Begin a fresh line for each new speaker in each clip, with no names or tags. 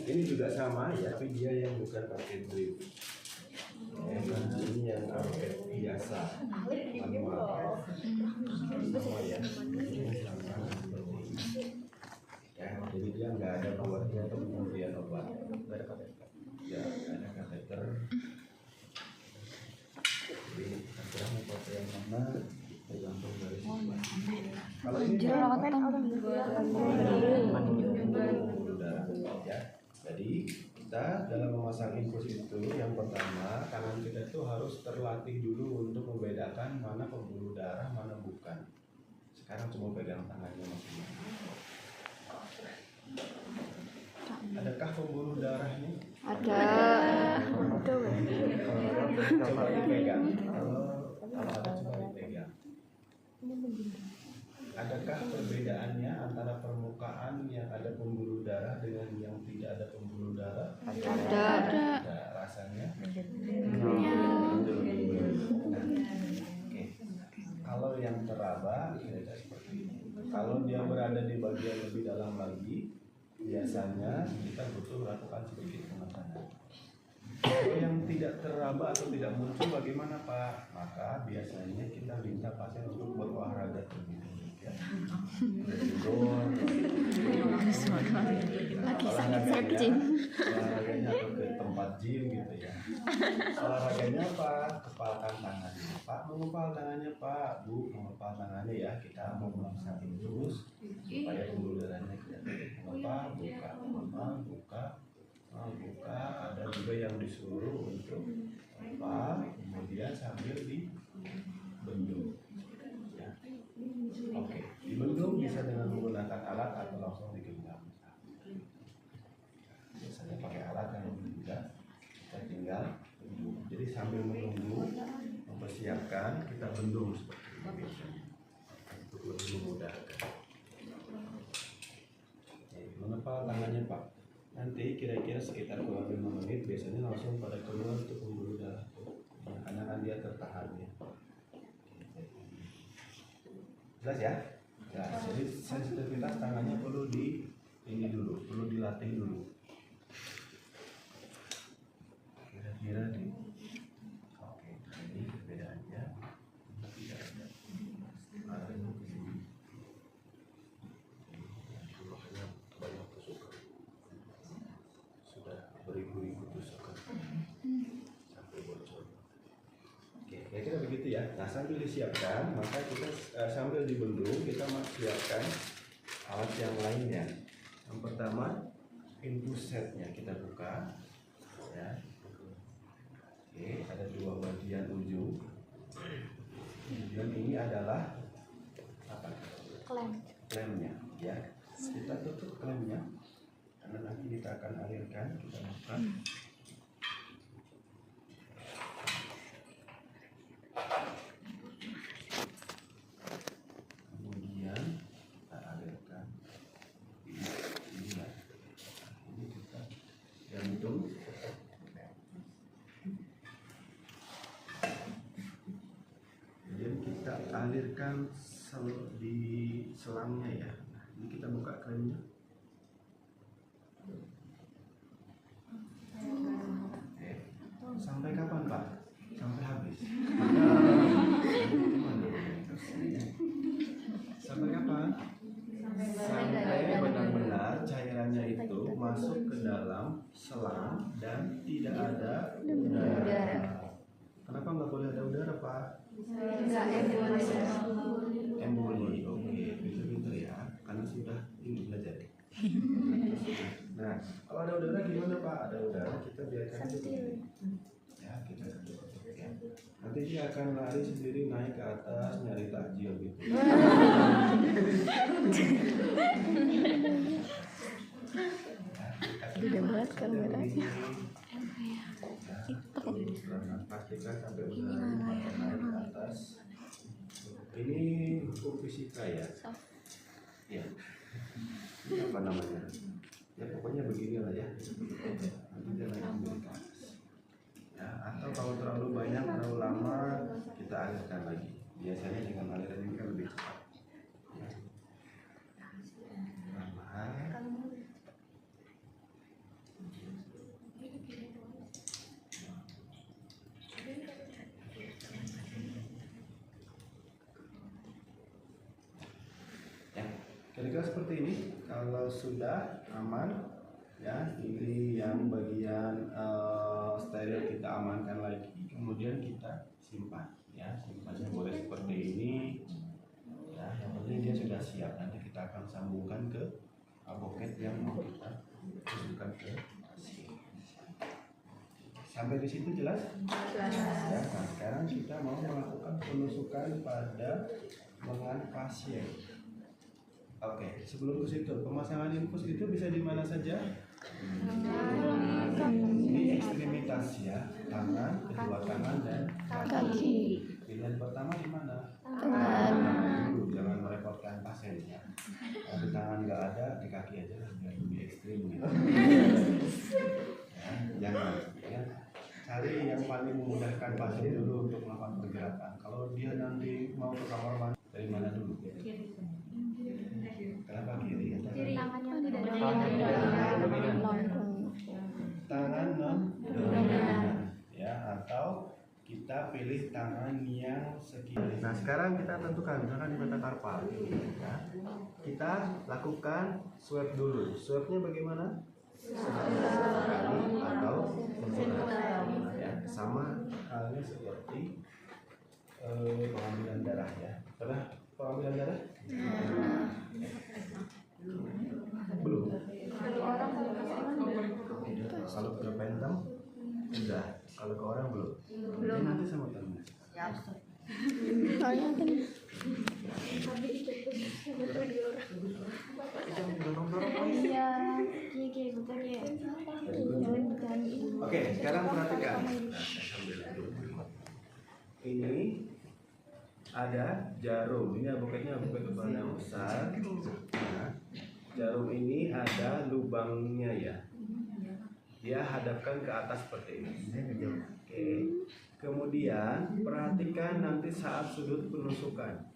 Ini juga sama ya, tapi dia yang bukan pakai drip. Ini yang pakai biasa manual. Sama ya. Ya, jadi dia nggak ada buatnya untuk pemberian obat. Nggak ada kateter. Ya, nggak ada kateter. Jadi terserah mau pakai yang mana, tergantung dari situasi. Kalau ini ya. Jadi kita dalam memasang infus itu yang pertama tangan kita itu harus terlatih dulu untuk membedakan mana pembuluh darah mana bukan. Sekarang coba pegang tangannya masing-masing. Adakah pembuluh darahnya?
Ada.
Coba dipegang. Kalau ada coba dipegang. Adakah perbedaannya antara permukaan yang ada pembuluh darah dengan yang tidak ada pembuluh darah?
Ada.
Rasanya? Oke. Kalau yang teraba kira-kira seperti ini. Kalau dia berada di bagian lebih dalam lagi, biasanya kita butuh lakukan sedikit penekanan. Kalau yang tidak teraba atau tidak muncul bagaimana Pak? Maka biasanya kita minta pasien untuk berolahraga terlebih dahulu.
Lagi sakit gym.
Olahraganya atau ke tempat gym gitu ya. Olahraganya apa? Kepalkan tangannya. Pak, mengepal tangannya Pak. Bu, mengepal tangannya ya. Kita mau memaksa terus supaya pembuluh darahnya kelihatan. Mengepal, buka, mengepal, buka, buka. Ada juga yang disuruh untuk mengepal, kemudian sambil dibendung. Oke, dibendung bisa dengan menggunakan alat atau langsung digenggam. Biasanya pakai alat yang lebih mudah, kita tinggal bendung. Jadi sambil menunggu, mempersiapkan, kita bendung seperti ini untuk lebih memudahkan. Mengepal tangannya Pak. Nanti kira-kira sekitar kurang 5 menit, biasanya langsung pada keluar untuk pembuluh darah. Karena kan dia tertahan ya. Jelas ya? Nah, jadi sensitivitas tangannya perlu perlu dilatih dulu. Kira-kira di. Oke, ini perbedaannya. Tidak ada. Ada yang di sini. Banyak tusukan. Sudah beribu-ribu tusukan. Sampai bocor. Kira-kira begitu ya. Nah, sambil disiapkan, maka kita sambil dibendung kita siapkan alat yang lainnya. Yang pertama, infus setnya kita buka. Ya. Oke, ada 2 bagian ujung. Kemudian ini adalah apa? Klemnya. Ya. Kita tutup klemnya karena nanti kita akan alirkan. Kita buka. Kemudian kita alirkan di selangnya ya. Nah, ini kita buka klemnya. Sampai kapan Pak? Sampai habis. Sampai kapan? Sampai benar-benar cairannya itu masuk ke dalam selang dan tidak ada udara. Kenapa nggak boleh ada udara Pak? Emboli. Oke, pinter-pinter ya. Karena sudah ini belajar. Nah, kalau ada udara gimana Pak? Ada udara kita biarkan aja begini. Ya, kita tutup ya. Nanti dia akan lari sendiri naik ke atas nyari takjil gitu.
Gede banget kameranya.
Pastikan sampai udara naik ke atas. atas. Ini hukum fisika ya. Ya. Ini apa namanya? Ya pokoknya beginilah ya. Nanti dia naik kembali ke atas. Ya, atau kalau terlalu banyak, terlalu lama, kita alirkan lagi. Biasanya dengan aliran ini kan lebih cepat. Ya. Perlahan. Kira-kira seperti ini. Kalau sudah aman, ya ini yang bagian steril kita amankan lagi. Kemudian kita simpan, ya simpannya boleh seperti ini. Ya, yang penting dia sudah siap. Nanti kita akan sambungkan ke boket yang mau kita masukkan ke pasien. Sampai di situ jelas? Jelas. Ya, nah, sekarang kita mau melakukan penusukan pada lengan pasien. Oke, sebelum ke situ, pemasangan infus itu bisa di mana saja? Di ekstremitas ya, tangan, kedua tangan dan
Kaki.
Pilihan pertama di mana?
Tangan.
Jangan merepotkan pasien ya. Kalau di tangan nggak ada, di kaki aja biar lebih ekstrim gitu. Ya, jangan ya. Cari yang paling memudahkan pasien dulu untuk melakukan pergerakan. Kalau dia nanti mau ke kamar mandi, dari mana dulu? Kenapa kiri? Tangan non dominan ya, atau kita pilih tangan yang sekiri. Nah sekarang kita tentukan misalkan di metakarpal ya. Kita lakukan swab dulu. Swabnya bagaimana? Sekali atau ya, sama halnya seperti pengambilan darah ya. Pernah pengambilan darah? Belum. Kalau ke Phantom sudah. Kalau ke orang belum. Belum. Nanti sama teman.
Soalnya kan iya,
Oke, sekarang perhatikan. Ini ada jarum. Ini buketnya buket lubang yang besar. Nah, jarum ini ada lubangnya ya. Dia hadapkan ke atas seperti ini. Oke. Kemudian perhatikan nanti saat sudut penusukan.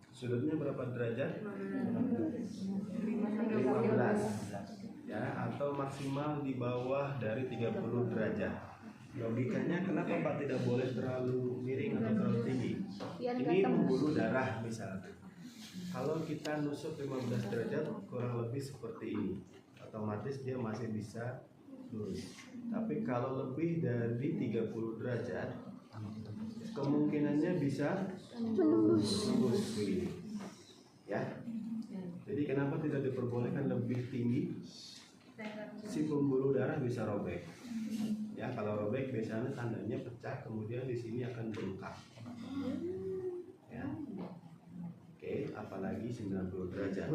Sudutnya berapa derajat? 15 ya, atau maksimal di bawah dari 30 derajat. Logikanya kenapa Pak tidak boleh terlalu miring atau terlalu tinggi? Ini pembuluh darah misalnya. Kalau kita nusuk 15 derajat kurang lebih seperti ini, otomatis dia masih bisa lurus. Tapi kalau lebih dari 30 derajat kemungkinannya bisa menembus begini. Ya. Jadi kenapa tidak diperbolehkan lebih tinggi? Si pembuluh darah bisa robek. Ya, kalau robek biasanya tandanya pecah, kemudian di sini akan bengkak. Ya. Oke, apalagi 90 derajat.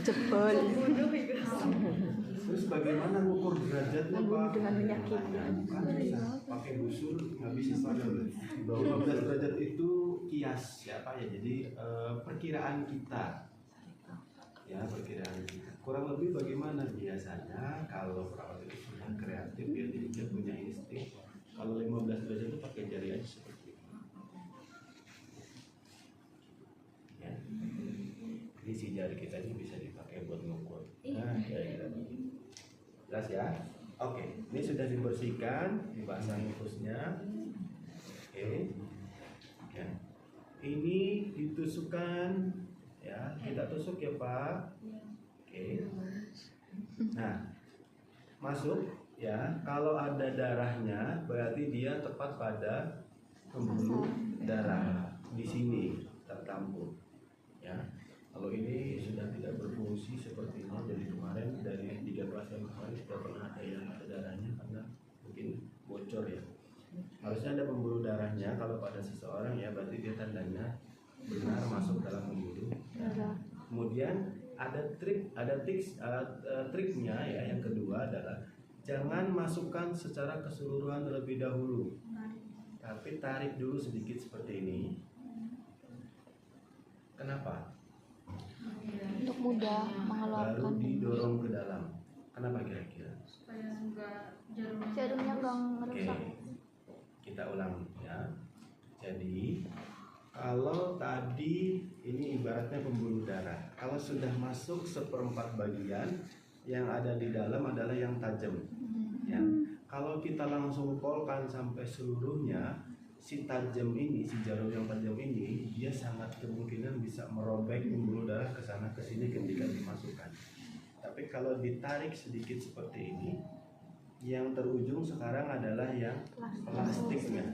jebol.
Terus bagaimana mengukur derajatnya Pak?
Dengan menyakitkan.
Kan bisa pakai busur, nggak bisa padahal. 12 derajat itu kias ya Pak ya. Jadi perkiraan kita. Ya, perkiraan kita. Kurang lebih bagaimana biasanya kalau perawat itu sudah kreatif ya, jadi dia punya insting. Kalau 15 derajat itu pakai jari aja seperti ini. Ya. Ini si jari kita ini bisa dipakai buat mengukur. Nah, kira-kira begini. Jelas ya? Oke, ini sudah dibersihkan, dipasang infusnya. Oke. Ya. Ini ditusukkan ya, kita tusuk ya Pak. Oke. Nah, masuk ya. Kalau ada darahnya, berarti dia tepat pada pembuluh darah di sini tertampung. Ya. Kalau ini sudah tidak berfungsi sepertinya, jadi kemarin dari 3 pasien kemarin sudah pernah ada yang ada darahnya karena mungkin bocor ya. Harusnya ada pembuluh darahnya kalau pada seseorang ya, berarti dia tandanya benar masuk dalam pembuluh darah. Kemudian ada triknya ya, yang kedua adalah jangan masukkan secara keseluruhan terlebih dahulu. Tapi tarik dulu sedikit seperti ini. Kenapa?
Untuk mudah
Baru
mengeluarkan.
didorong ke dalam. Kenapa kira-kira?
Supaya enggak
Jarumnya nggak
Oke,
ngerusak.
kita ulang ya. Jadi kalau tadi ini ibaratnya pembuluh darah. Kalau sudah masuk 1/4 bagian, yang ada di dalam adalah yang tajam. Ya. Kalau kita langsung polkan sampai seluruhnya, si tajam ini, si jarum yang tajam ini, dia sangat kemungkinan bisa merobek pembuluh darah ke sana ke sini ketika dimasukkan. Tapi kalau ditarik sedikit seperti ini, yang terujung sekarang adalah yang plastiknya.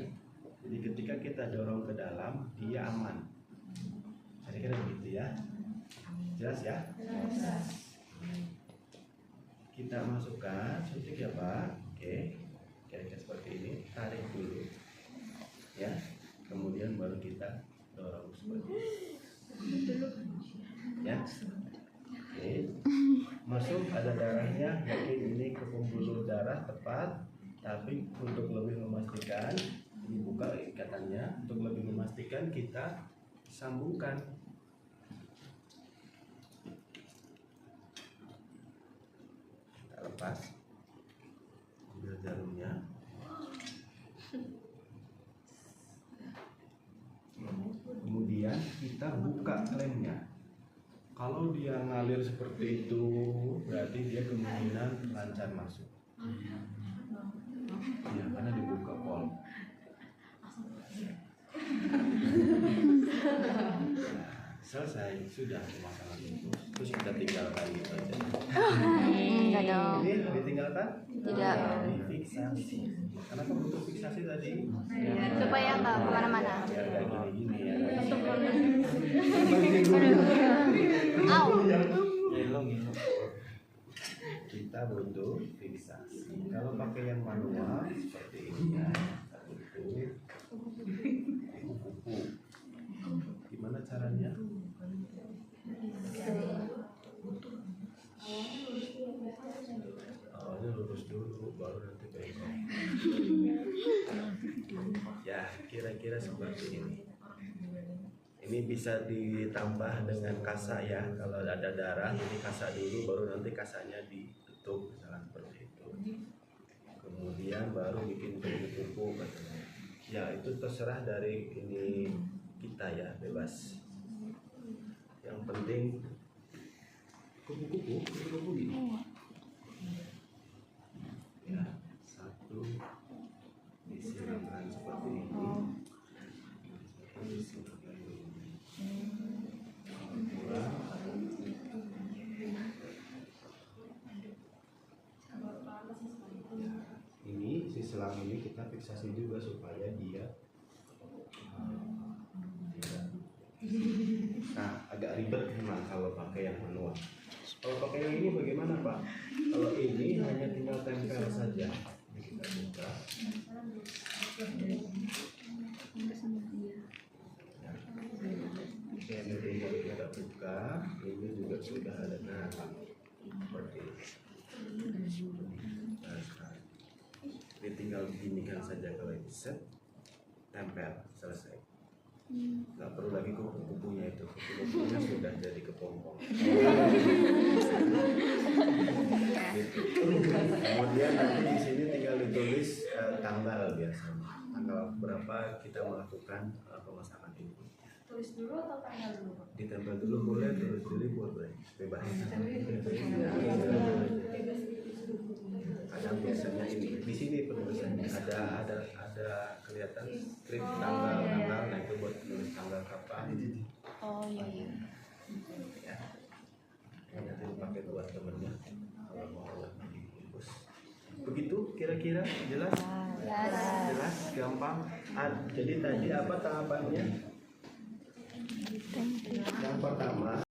Jadi ketika kita dorong ke dalam, dia aman. Kira-kira begitu ya. Jelas ya? Kita masukkan, suntik ya Pak. Oke, kira-kira seperti ini. Tarik dulu, ya. Kemudian baru kita dorong seperti ini. Ya. Oke. Masuk ada darahnya, yakin ini ke pembuluh darah tepat. Tapi untuk lebih memastikan, dibuka ikatannya. Untuk lebih memastikan kita sambungkan. Kita lepas, ambil jarumnya. Kemudian kita buka lemnya. Kalau dia ngalir seperti itu, berarti dia kemungkinan lancar masuk. Ya, karena dibuka pol. Selesai, sudah pemasangan itu. Terus kita tinggalkan gitu aja.
Enggak dong.
Ini ditinggalkan?
Tidak.
Difiksasi. Kenapa butuh fiksasi tadi?
Supaya nggak kemana-mana.
Biar nggak gini-gini ya.
Au.
Kita butuh fiksasi. Kalau pakai yang manual seperti ini ya, kita butuh kuku. Gimana caranya? Awalnya lurus dulu, baru nanti bengkok. Ya, kira-kira seperti ini. Ini bisa ditambah dengan kasa ya. Kalau ada darah, ini kasa dulu, baru nanti kasanya ditutup, misalnya seperti itu. Kemudian baru bikin kuku katanya. Ya, itu terserah dari ini kita ya, bebas. Yang penting kuku gini. Ya, satu disiramkan seperti ini. Satu disiramkan ini. Dua. Ini si selang ini kita fiksasi juga supaya dia tidak. Nah, agak ribet memang kalau pakai yang manual. Kalau pakai yang ini bagaimana Pak? Kalau ini hanya tinggal tempel saja. Ini kita buka. Oke, ini tinggal kita buka. Ini juga sudah ada darah. Seperti ini. Nah, sekarang. Ini tinggal beginikan saja kalau ini set, tempel, selesai. Nggak perlu lagi kupu-kupunya itu, kupu-kupunya sudah jadi kepompong. Gitu. Kemudian nanti di sini tinggal ditulis tanggal biasanya, tanggal berapa kita melakukan pemasangan ini.
tulis dulu atau tanggal dulu?
Ditempel dulu boleh, tulis dulu boleh, bebas. Ada biasanya ini di sini penulisannya ada kelihatan strip tanggal, nah itu buat tulis tanggal kapan.
Oh iya.
Ya. Nanti dipakai buat temennya kalau mau dibungkus. Begitu kira-kira jelas? Jelas, gampang. Jadi tadi apa tahapannya? Yang pertama